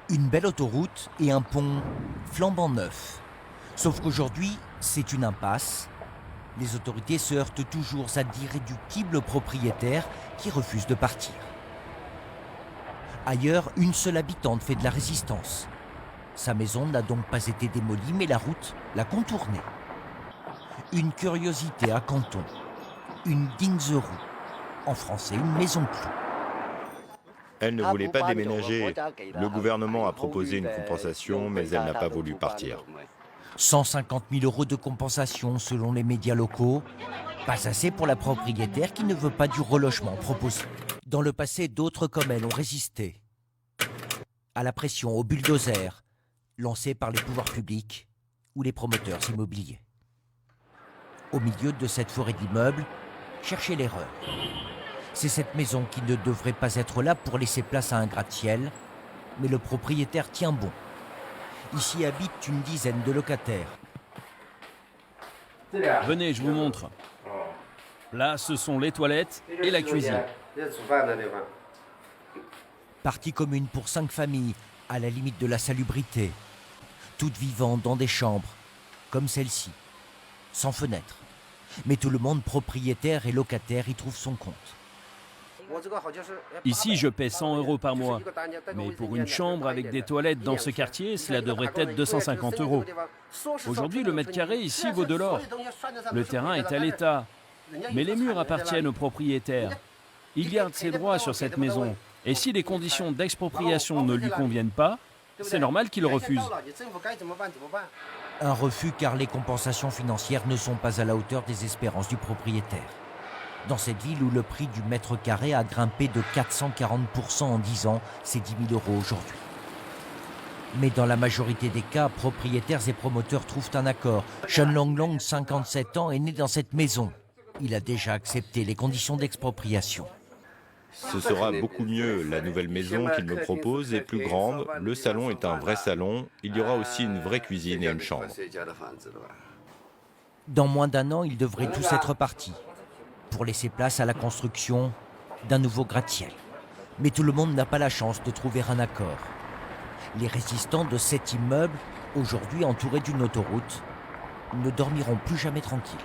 Une belle autoroute et un pont flambant neuf. Sauf qu'aujourd'hui, c'est une impasse. Les autorités se heurtent toujours à d'irréductibles propriétaires qui refusent de partir. Ailleurs, une seule habitante fait de la résistance. Sa maison n'a donc pas été démolie, mais la route l'a contournée. Une curiosité à Canton, une Dingserou. En français, une maison clou. Elle ne voulait pas déménager. Le gouvernement a proposé une compensation, mais elle n'a pas voulu partir. 150 000 € de compensation selon les médias locaux. Pas assez pour la propriétaire qui ne veut pas du relogement proposé. Dans le passé, d'autres comme elle ont résisté à la pression, au bulldozer, lancé par les pouvoirs publics ou les promoteurs immobiliers. Au milieu de cette forêt d'immeubles, cherchez l'erreur. C'est cette maison qui ne devrait pas être là pour laisser place à un gratte-ciel, mais le propriétaire tient bon. Ici habitent une dizaine de locataires. Venez, je vous montre. Là, ce sont les toilettes et la cuisine. Partie commune pour 5 familles, à la limite de la salubrité. Toutes vivant dans des chambres, comme celle-ci, sans fenêtre. Mais tout le monde, propriétaire et locataire, y trouve son compte. Ici, je paie 100 € par mois. Mais pour une chambre avec des toilettes dans ce quartier, cela devrait être 250 €. Aujourd'hui, le mètre carré ici vaut de l'or. Le terrain est à l'État. Mais les murs appartiennent aux propriétaires. Il garde ses droits sur cette maison. Et si les conditions d'expropriation ne lui conviennent pas, c'est normal qu'il refuse. Un refus car les compensations financières ne sont pas à la hauteur des espérances du propriétaire. Dans cette ville où le prix du mètre carré a grimpé de 440% en 10 ans, c'est 10 000 € aujourd'hui. Mais dans la majorité des cas, propriétaires et promoteurs trouvent un accord. Shen Longlong, 57 ans, est né dans cette maison. Il a déjà accepté les conditions d'expropriation. Ce sera beaucoup mieux. La nouvelle maison qu'il me propose est plus grande. Le salon est un vrai salon. Il y aura aussi une vraie cuisine et une chambre. Dans moins d'un an, ils devraient tous être partis pour laisser place à la construction d'un nouveau gratte-ciel. Mais tout le monde n'a pas la chance de trouver un accord. Les résistants de cet immeuble, aujourd'hui entourés d'une autoroute, ne dormiront plus jamais tranquilles.